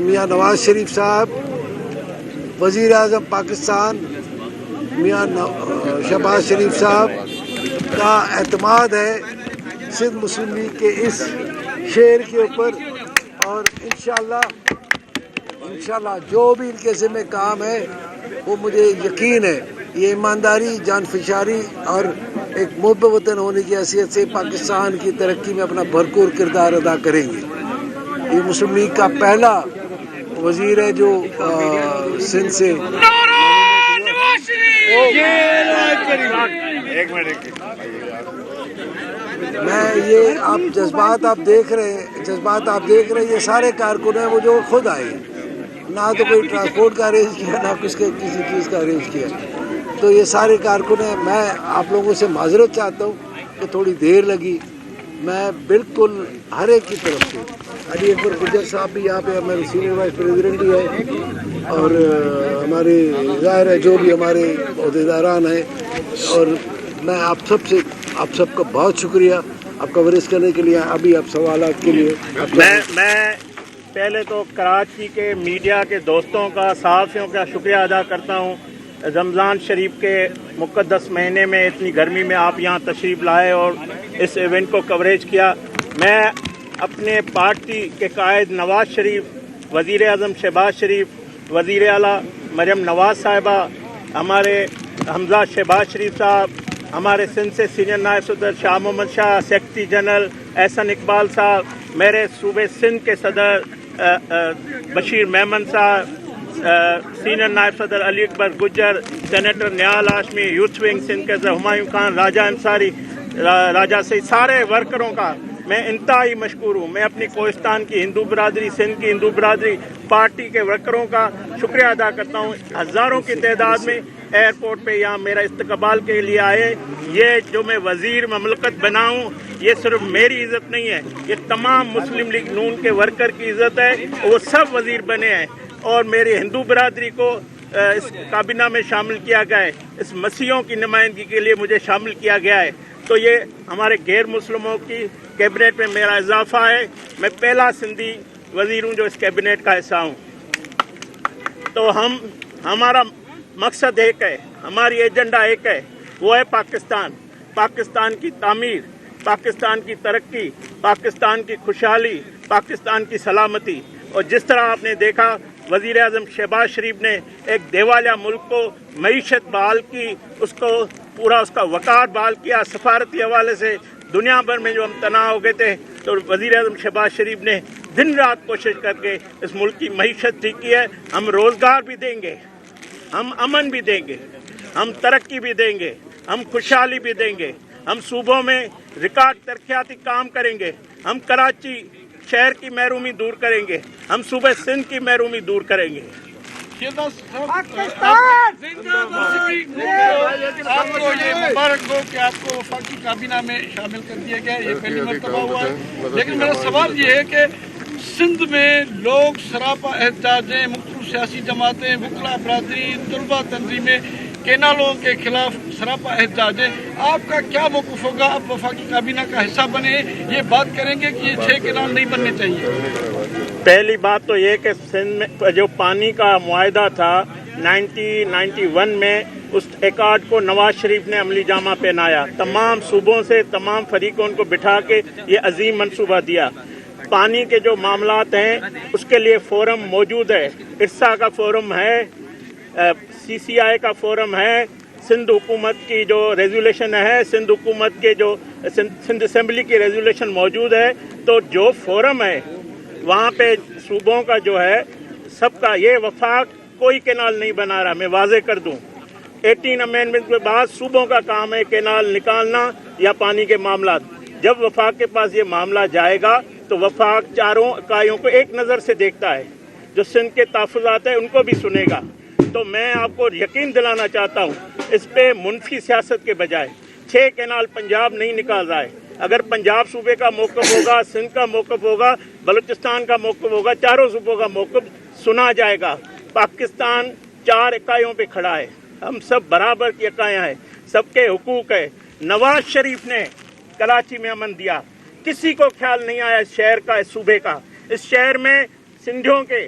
میاں نواز شریف صاحب وزیر اعظم پاکستان میاں شہباز شریف صاحب کا اعتماد ہے سندھ مسلم لیگ کے اس شعر کے اوپر، اور انشاءاللہ جو بھی ان کے ذمہ کام ہے وہ مجھے یقین ہے یہ ایمانداری، جان فشاری اور ایک محب وطن ہونے کی حیثیت سے پاکستان کی ترقی میں اپنا بھرپور کردار ادا کریں گے۔ یہ مسلم لیگ کا پہلا وزیر ہے جو سندھ سے میں یہ جذبات آپ دیکھ رہے ہیں یہ سارے کارکن ہیں وہ جو خود آئے، نہ تو کوئی ٹرانسپورٹ کا ارینج کیا نہ کسی چیز کا ارینج کیا، تو یہ سارے کارکن ہیں۔ میں آپ لوگوں سے معذرت چاہتا ہوں کہ تھوڑی دیر لگی، میں بالکل ہر ایک کی طرف سے، علی اکبر گجر صاحب بھی یہاں پہ ہمارے سینئر وائس پریزیڈنٹ بھی ہے، اور ہمارے ظاہر ہے جو بھی ہمارے عہدیداران ہیں، اور میں آپ سب کا بہت شکریہ آپ کوریج کرنے کے لیے، ابھی آپ سوالات کے لیے میں پہلے تو کراچی کے میڈیا کے دوستوں کا، صحافیوں کا شکریہ ادا کرتا ہوں۔ رمضان شریف کے مقدس مہینے میں اتنی گرمی میں آپ یہاں تشریف لائے اور اس ایونٹ کو کوریج کیا۔ میں اپنے پارٹی کے قائد نواز شریف، وزیر اعظم شہباز شریف، وزیر اعلیٰ مریم نواز صاحبہ، ہمارے حمزہ شہباز شریف صاحب، ہمارے سندھ سے سینئر نائب صدر شاہ محمد شاہ، سیکرٹری جنرل احسن اقبال صاحب، میرے صوبے سندھ کے صدر بشیر میمن صاحب، سینئر نائب صدر Ali Akbar Gujjar, senator Nihal Hashmi, youth wing Sindh کے ہمایوں خان، راجہ انصاری، راجہ سے سارے ورکروں کا میں انتہائی مشکور ہوں۔ میں اپنی کوہستان کی ہندو برادری، سندھ کی ہندو برادری، پارٹی کے ورکروں کا شکریہ ادا کرتا ہوں۔ ہزاروں کی تعداد میں ایئرپورٹ پہ یہاں میرا استقبال کے لیے آئے۔ یہ جو میں وزیر مملکت بناؤں یہ صرف میری عزت نہیں ہے، یہ تمام مسلم لیگ نون کے ورکر کی عزت ہے، وہ سب وزیر بنے ہیں، اور میری ہندو برادری کو اس کابینہ میں شامل کیا گیا ہے، اس مسیحوں کی نمائندگی کے لیے مجھے شامل کیا گیا ہے، تو یہ ہمارے غیر مسلموں کی کیبنٹ میں میرا اضافہ ہے۔ میں پہلا سندھی وزیر ہوں جو اس کیبنٹ کا حصہ ہوں۔ تو ہمارا مقصد ایک ہے، ہماری ایجنڈا ایک ہے، وہ ہے پاکستان کی تعمیر، پاکستان کی ترقی، پاکستان کی خوشحالی، پاکستان کی سلامتی۔ اور جس طرح آپ نے دیکھا وزیر اعظم شہباز شریف نے ایک دیوالیہ ملک کو معیشت بحال کی، اس کو پورا اس کا وقار بحال کیا، سفارتی حوالے سے دنیا بھر میں جو ہم تناؤ ہو گئے تھے تو وزیر اعظم شہباز شریف نے دن رات کوشش کر کے اس ملک کی معیشت ٹھیک کی ہے۔ ہم روزگار بھی دیں گے، ہم امن بھی دیں گے، ہم ترقی بھی دیں گے، ہم خوشحالی بھی دیں گے، ہم صوبوں میں ریکارڈ ترقیاتی کام کریں گے، ہم کراچی شہر کی محرومی دور کریں گے، ہم صوبہ سندھ کی محرومی دور کریں گے۔ آپ کو یہ مبارک ہو کہ آپ کو وفاقی کابینہ میں شامل کر دیا گیا، یہ پہلی مرتبہ ہوا ہے، لیکن میرا سوال یہ ہے کہ سندھ میں لوگ سراپا احتجاج ہیں، مختلف سیاسی جماعتیں، وکلا برادری، طلبہ تنظیمیں کینالوں کے خلاف سراپا احتجاج ہے، آپ کا کیا موقف ہوگا؟ آپ وفاقی کابینہ کا حصہ بنے، یہ بات کریں گے کہ یہ 6 کینال نہیں بننے چاہیے؟ پہلی بات تو یہ کہ سندھ میں جو پانی کا معاہدہ تھا 1991 میں، اس ایکارڈ کو نواز شریف نے عملی جامہ پہنایا، تمام صوبوں سے تمام فریقوں کو بٹھا کے یہ عظیم منصوبہ دیا۔ پانی کے جو معاملات ہیں اس کے لیے فورم موجود ہے، ارسا کا فورم ہے، CCI کا فورم ہے، سندھ حکومت کی جو ریزولیشن ہے، سندھ حکومت کے جو سندھ اسمبلی کی ریزولیشن موجود ہے، تو جو فورم ہے وہاں پہ صوبوں کا جو ہے سب کا، یہ وفاق کوئی کینال نہیں بنا رہا، میں واضح کر دوں۔ 18 امینڈمنٹ کے بعد صوبوں کا کام ہے کینال نکالنا یا پانی کے معاملات۔ جب وفاق کے پاس یہ معاملہ جائے گا تو وفاق چاروں اکائیوں کو ایک نظر سے دیکھتا ہے، جو سندھ کے تحفظات ہیں ان کو بھی سنے گا۔ تو میں آپ کو یقین دلانا چاہتا ہوں اس پہ منفی سیاست کے بجائے 6 کینال پنجاب نہیں نکال رہا ہے، اگر پنجاب صوبے کا موقف ہوگا، سندھ کا موقف ہوگا، بلوچستان کا موقف ہوگا، چاروں صوبوں کا موقف سنا جائے گا۔ پاکستان 4 اکائیوں پہ کھڑا ہے، ہم سب برابر کی اکائیاں ہیں، سب کے حقوق ہے۔ نواز شریف نے کراچی میں امن دیا، کسی کو خیال نہیں آیا اس شہر کا، اس صوبے کا۔ اس شہر میں سندھیوں کے